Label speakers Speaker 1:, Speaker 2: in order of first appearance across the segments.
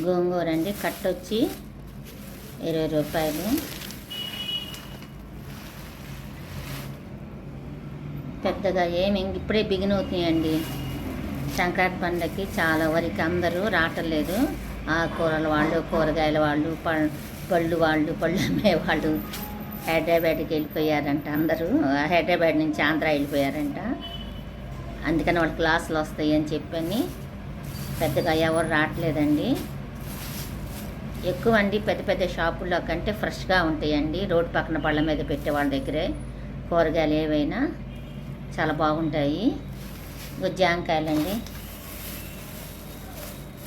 Speaker 1: గోంగూర అండి, కట్ట వచ్చి 20 రూపాయలు. పెద్దగా ఏమి ఇప్పుడే బిగిన్ అవుతున్నాయండి. సంక్రాంతి పండగకి చాలా వరకు అందరూ రావట్లేదు. ఆకుకూరల వాళ్ళు, కూరగాయల వాళ్ళు, పళ్ళు అమ్మే వాళ్ళు హైదరాబాద్కి వెళ్ళిపోయారంట. అందరూ హైదరాబాద్ నుంచి ఆంధ్ర వెళ్ళిపోయారంట. అందుకని వాళ్ళ క్లాసులు వస్తాయి అని చెప్పని పెద్దగా ఎవరు రావట్లేదండి. ఎక్కువ అండి పెద్ద పెద్ద షాపుల్లో కంటే ఫ్రెష్గా ఉంటాయండి. రోడ్డు పక్కన పళ్ళ మీద పెట్టే వాళ్ళ దగ్గరే కూరగాయలు ఏవైనా చాలా బాగుంటాయి. జాంకాయలండి,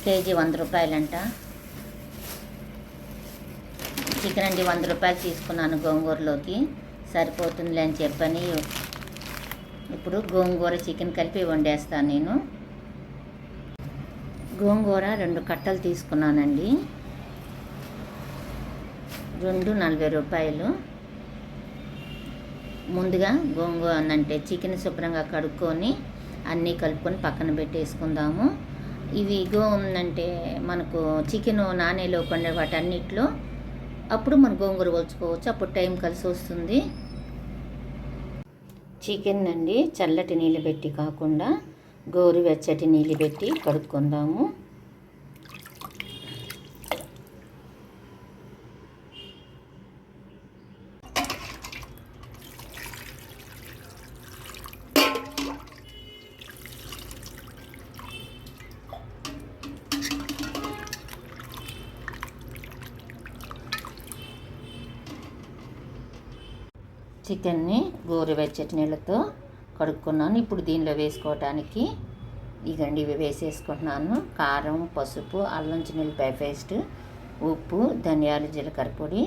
Speaker 1: కేజీ 100 రూపాయలంట. చికెన్ అండి 100 రూపాయలు తీసుకున్నాను గోంగూరలోకి, సరిపోతుందిలే అని చెప్పని ఇప్పుడు గోంగూర చికెన్ కలిపి వండేస్తాను నేను. గోంగూర 2 కట్టలు తీసుకున్నానండి, 2 40 రూపాయలు. ముందుగా గోంగూర అంటే చికెన్ శుభ్రంగా కడుక్కొని అన్నీ కలుపుకొని పక్కన పెట్టేసుకుందాము. ఇవి అంటే మనకు చికెన్ నానేలో పండే వాటన్నిటిలో అప్పుడు మనం గోంగూర వలుచుకోవచ్చు, అప్పుడు టైం కలిసి వస్తుంది. చికెన్ అండి చల్లటి నీళ్ళు పెట్టి కాకుండా గోరువెచ్చటి నీళ్ళు పెట్టి కడుక్కుందాము. చికెన్ని గోరువెచ్చటి నీళ్ళతో కడుక్కున్నాను. ఇప్పుడు దీనిలో వేసుకోవటానికి ఇవి వేసేసుకుంటున్నాను. కారం, పసుపు, అల్లం చిన్నులపాయ పేస్ట్, ఉప్పు, ధనియాలు, జీలకర్ర పొడి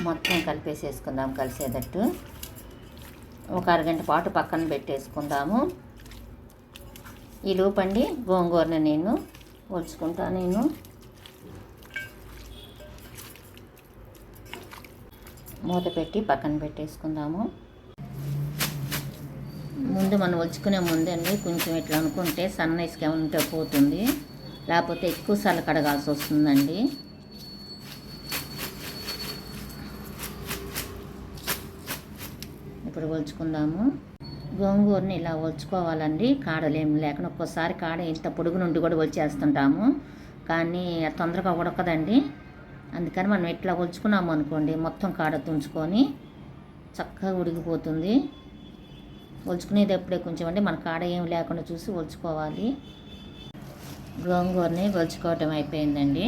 Speaker 1: మొత్తం కలిపేసేసుకుందాం కలిసేటట్టు. ఒక అరగంట పాటు పక్కన పెట్టేసుకుందాము. ఈ లోపండి గోంగూరని నేను వలుచుకుంటాను. మూత పెట్టి పక్కన పెట్టేసుకుందాము. ముందు మనం వలుచుకునే ముందండి కొంచెం ఇట్లా అనుకుంటే సన్న ఇసుక ఉంటే పోతుంది, లేకపోతే ఎక్కువ సార్లు కడగాల్సి వస్తుందండి. ఇప్పుడు వలుచుకుందాము. గోంగూరని ఇలా వలుచుకోవాలండి, కాడలేమి లేకుండా. ఒక్కోసారి కాడ ఇంత పొడుగు నుండి కూడా వలిచేస్తుంటాము, కానీ తొందరగా ఉడకదండి. అందుకని మనం ఇట్లా వలుచుకున్నాము అనుకోండి, మొత్తం కాడ తుంచుకొని చక్కగా ఉడికిపోతుంది. వలుచుకునేది ఎప్పుడే కొంచెం అండి మన కాడ ఏమి లేకుండా చూసి వలుచుకోవాలి. గోంగూరని వలుచుకోవటం అయిపోయిందండి.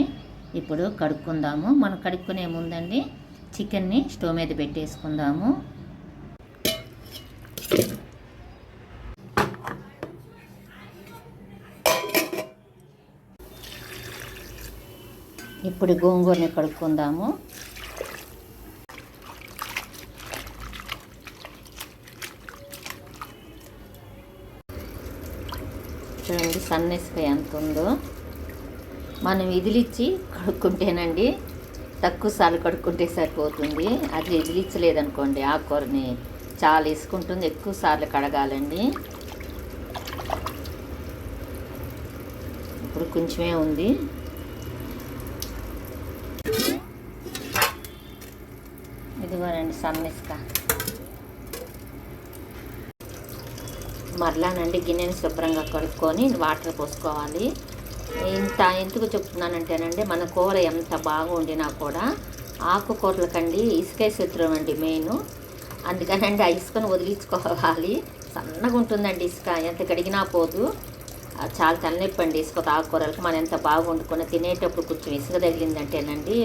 Speaker 1: ఇప్పుడు కడుక్కుందాము. మనం కడుక్కునే ముందండి చికెన్ని స్టవ్ మీద పెట్టేసుకుందాము. ఇప్పుడు గోంగూరని కడుక్కుందాము. చూడండి సన్న ఇసుక ఎంత ఉందో. మనం ఇదిలిచ్చి కడుక్కుంటేనండి తక్కువ సార్లు కడుక్కుంటే సరిపోతుంది. అది ఇదిలిచ్చలేదనుకోండి ఆకుకూరని చాలా ఇసుకుంటుంది, ఎక్కువ సార్లు కడగాలండి. ఇప్పుడు కొంచెమే ఉంది. ఇదిగోనండి సన్న ఇసుక. మరలానండి గిన్నెని శుభ్రంగా కడుక్కొని వాటర్ పోసుకోవాలి. ఎందుకు చెప్తున్నానంటేనండి మన కూర ఎంత బాగా వండినా కూడా ఆకుకూరలకండి ఇసుకే శత్రువు అండి మెయిన్. అందుకనండి ఆ ఇసుకను వదిలించుకోవాలి. సన్నగా ఉంటుందండి ఇసుక, ఎంత కడిగినా పోదు. చాలా తలనొప్పండి ఇసుక ఆకుకూరలకి. మనం ఎంత బాగా వండుకున్నా తినేటప్పుడు కొంచెం ఇసుక తగిలిందంటేనండి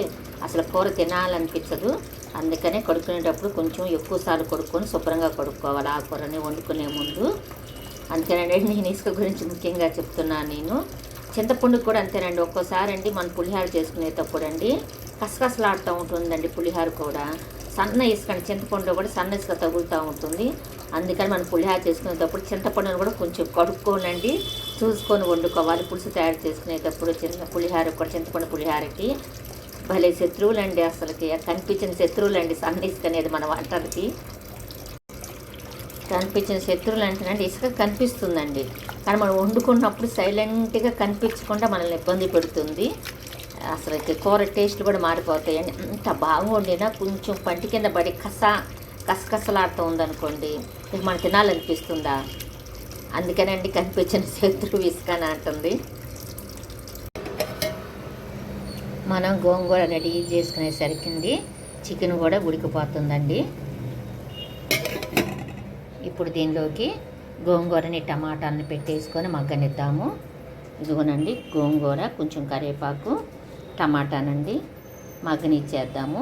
Speaker 1: అసలు కూర తినాలనిపించదు. అందుకనే కడుక్కునేటప్పుడు కొంచెం ఎక్కువసార్లు కడుక్కొని శుభ్రంగా కడుక్కోవాలి ఆకుకూరని వండుకునే ముందు. అందుకేనండి నేను ఇసుక గురించి ముఖ్యంగా చెప్తున్నాను. నేను చింతపండుకు కూడా అంతేనండి. ఒక్కోసారి అండి మనం పులిహోర చేసుకునేటప్పుడు అండి కసకసలాడుతూ ఉంటుందండి పులిహోర కూడా. సన్న ఇసుక అండి, చింతపండు కూడా సన్న ఇసుక తగులుతూ ఉంటుంది. అందుకని మనం పులిహోర చేసుకునేటప్పుడు చింతపండును కూడా కొంచెం కడుక్కోనండి చూసుకొని వండుకోవాలి. పులుసు తయారు చేసుకునేటప్పుడు పులిహోర కూడా చింతపండు పులిహోరకి భలే శత్రువులండి, అసలుకి కనిపించిన శత్రువులండి సన్న ఇసుక అనేది మన వంటలకి. కనిపించిన శత్రువులు అంటేనండి ఇసుక కనిపిస్తుందండి, కానీ మనం వండుకున్నప్పుడు సైలెంట్గా కనిపించకుండా మనల్ని ఇబ్బంది పెడుతుంది. అసలు కూర టేస్ట్ కూడా మారిపోతాయండి. అంత బాగా వండినా కొంచెం పంటి కింద పడి కసకసలాడుతూ ఉందనుకోండి, ఇక మనం తినాలనిపిస్తుందా? అందుకనండి కనిపించిన శత్రువు ఇసుకని అంటుంది. మనం గోంగూర రెడీ చేసుకునేసరికి చికెన్ కూడా ఉడికిపోతుందండి. ఇప్పుడు దీనిలోకి గోంగూరని టమాటాలని పెట్టేసుకొని మగ్గనిద్దాము. ఇదిగోనండి గోంగూర, కొంచెం కరివేపాకు, టమాటానండి మగ్గనిచ్చేద్దాము.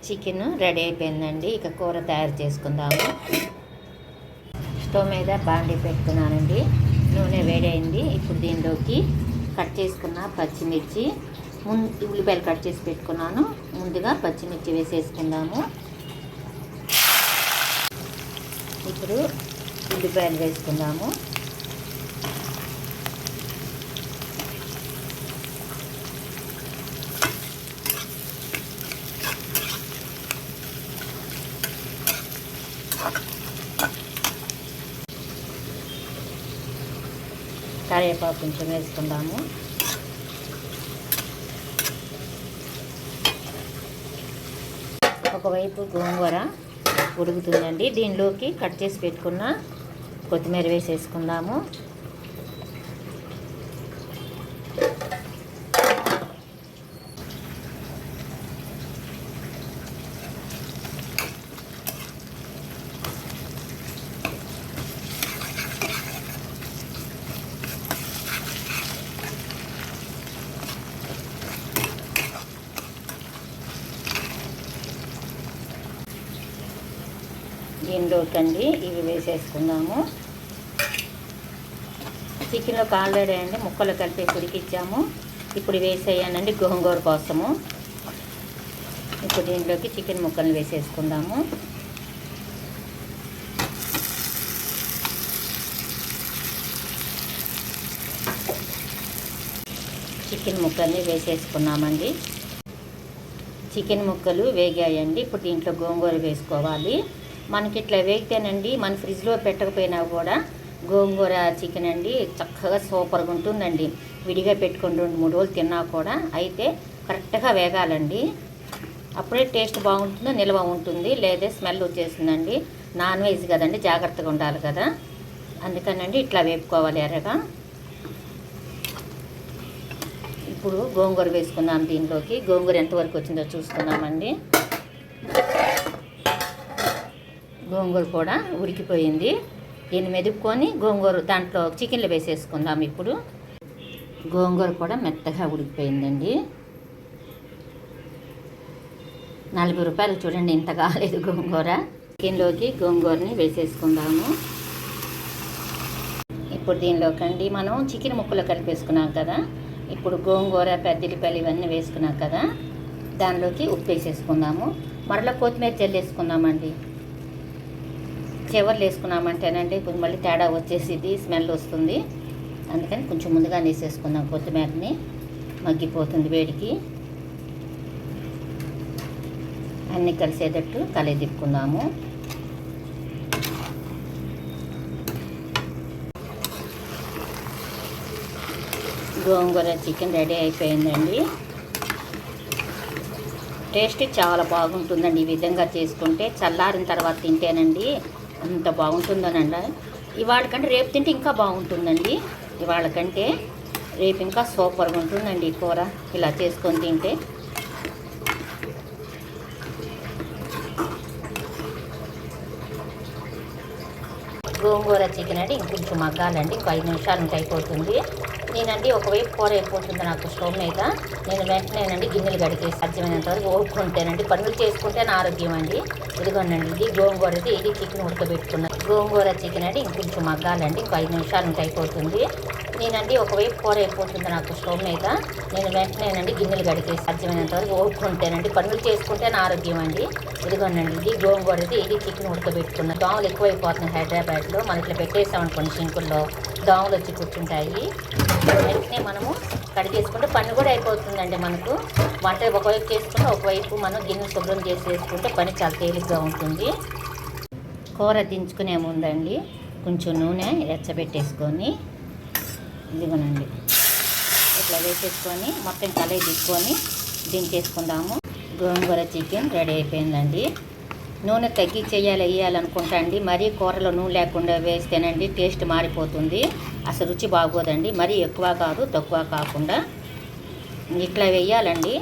Speaker 1: చికెన్ రెడీ అయిపోయిందండి. ఇక కూర తయారు చేసుకుందాము. స్టవ్ మీద బాండీ పెట్టుకున్నానండి. నూనె వేడైంది. ఇప్పుడు దీనిలోకి కట్ చేసుకున్న పచ్చిమిర్చి, ఉల్లిపాయలు కట్ చేసి పెట్టుకున్నాను. ముందుగా పచ్చిమిర్చి వేసేసుకుందాము. ఇప్పుడు ఉల్లిపాయలు వేసుకుందాము. కరివేపాకు కొంచెం వేసుకుందాము. ఒకవైపు గోంగూర ఉడుకుతుందండి. దీనిలోకి కట్ చేసి పెట్టుకున్న కొత్తిమీర వేసేసుకుందాము. దీనిలోకండి ఇవి వేసేసుకుందాము. చికెన్లోకి ఆల్రెడీ అండి ముక్కలు కలిపేసి ఉడికిచ్చాము. ఇప్పుడు వేసేయానండి గోంగూర కోసము. ఇప్పుడు దీంట్లోకి చికెన్ ముక్కలు వేసేసుకుందాము. చికెన్ ముక్కల్ని వేసేసుకున్నామండి. చికెన్ ముక్కలు వేగాయండి. ఇప్పుడు దీంట్లో గోంగూర వేసుకోవాలి. మనకి ఇట్లా వేగితేనండి మన ఫ్రిడ్జ్లో పెట్టకపోయినా కూడా గోంగూర చికెన్ అండి చక్కగా సూపర్గా ఉంటుందండి. విడిగా పెట్టుకొని 2-3 రోజులు తిన్నా కూడా అయితే కరెక్ట్గా వేగాలండి. అప్పుడే టేస్ట్ బాగుంటుందో నిల్వ ఉంటుంది, లేదా స్మెల్ వచ్చేస్తుందండి. నాన్ వెజ్ కదండి, జాగ్రత్తగా ఉండాలి కదా, అందుకనండి ఇట్లా వేపుకోవాలి ఎర్రగా. ఇప్పుడు గోంగూర వేసుకుందాం. దీనిలోకి గోంగూర ఎంతవరకు వచ్చిందో చూసుకుందామండి. గోంగూర కూడా ఉడికిపోయింది. దీన్ని మెదుపుకొని గోంగూర దాంట్లో చికెన్లో వేసేసుకుందాం. ఇప్పుడు గోంగూర కూడా మెత్తగా ఉడికిపోయిందండి. 40 రూపాయలు చూడండి, ఇంత కాలేదు గోంగూర. చికెన్లోకి గోంగూరని వేసేసుకుందాము. ఇప్పుడు దీనిలోకండి మనం చికెన్ ముక్కలు కలిపేసుకున్నాం కదా, ఇప్పుడు గోంగూర, పెద్దలిపల్లి ఇవన్నీ వేసుకున్నాం కదా, దానిలోకి ఉప్పు వేసేసుకుందాము. మరలా కొత్తిమీర చల్లేసుకుందామండి. చివర్లు వేసుకున్నామంటేనండి కొంచెం మళ్ళీ తేడా వచ్చేసి స్మెల్ వస్తుంది. అందుకని కొంచెం ముందుగా వేసేసుకుందాం. కొత్తిమీరని మగ్గిపోతుంది వేడికి. అన్నీ కలిసేటట్టు తిప్పుకుందాము. గోంగూర చికెన్ రెడీ అయిపోయిందండి. టేస్ట్ చాలా బాగుంటుందండి. ఈ విధంగా చేసుకుంటే చల్లారిన తర్వాత తింటేనండి అంత బాగుంటుందనండి. ఇవాళ కంటే రేపు తింటే ఇంకా బాగుంటుందండి. ఇవాళ కంటే రేపు ఇంకా సూపర్గా ఉంటుందండి ఈ కూర ఇలా చేసుకొని తింటే. గోంగూర చికెన్ అండి ఇంకొంచెం మగ్గాలండి. ఇంకో 5 నిమిషాలు ఉంటే అయిపోతుంది. నేనండి ఒకవైపు కూర అయిపోతుంది నాకు స్టవ్ మీద. నేను వెంటనేనండి గిన్నెలు కడిగేసి సాధ్యమైనంత వరకు ఓపుకుంటేనండి పనులు చేసుకుంటే నా ఆరోగ్యం అండి. ఇదిగోనండి ఇది గోంగూరది, ఇది చికెన్ ఉడకబెట్టుకున్న గోంగూర చికెన్ అండి ఇంకొంచెం మగ్గాలండి. ఇంకో 5 నిమిషాలు ఉంటే అయిపోతుంది. నేనండి ఒకవైపు కూర అయిపోతుంది నాకు స్టవ్ మీద. నేను వెంటనేనండి గిన్నెలు కడిగేసి సాధ్యమైనంత వరకు ఓపుకుంటేనండి పనులు చేసుకుంటే నా ఆరోగ్యం అండి. ఇదిగోనండి ఇది గోంగూరది, ఇది చికెన్ ఉడకబెట్టుకున్న. దోమలు ఎక్కువైపోతున్నాయి హైదరాబాద్లో. మనం ఇట్లా పెట్టేసామనుకోండి సింకుల్లో దోమలు వచ్చి కూర్చుంటాయి. వెంటనే మనము కడిగేసుకుంటే పని కూడా అయిపోతుందండి. మనకు వంట ఒకవైపు చేసుకుంటే ఒకవైపు మనం గిన్నె శుభ్రం చేసి వేసుకుంటే పని చాలా తేలిగ్గా ఉంటుంది. కూర దించుకునే ముందండి కొంచెం నూనె ఎచ్చబెట్టేసుకొని ఇదిగోనండి ఇట్లా వేసేసుకొని మొత్తం కలయి తీసుకొని దించేసుకుందాము. గోంగూర చికెన్ రెడీ అయిపోయిందండి. నూనె తగ్గి వేయాలనుకుంటా అండి. మరీ కూరలో నూనె లేకుండా వేస్తేనండి టేస్ట్ మారిపోతుంది, అసలు రుచి బాగోదండి. మరీ ఎక్కువ కాదు తక్కువ కాకుండా ఇట్లా వేయాలండి.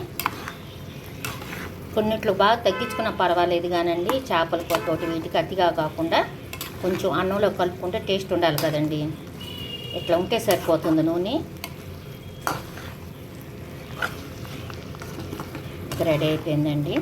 Speaker 1: కొన్నిట్లో బాగా తగ్గించుకున్న పర్వాలేదు కానండి, చేపల కూరతోటి వీటికి అతిగా కాకుండా కొంచెం అన్నంలో కలుపుకుంటే టేస్ట్ ఉండాలి కదండి. ఇట్లా ఉంటే సరిపోతుంది నూనె. రెడీ అయిపోయిందండి.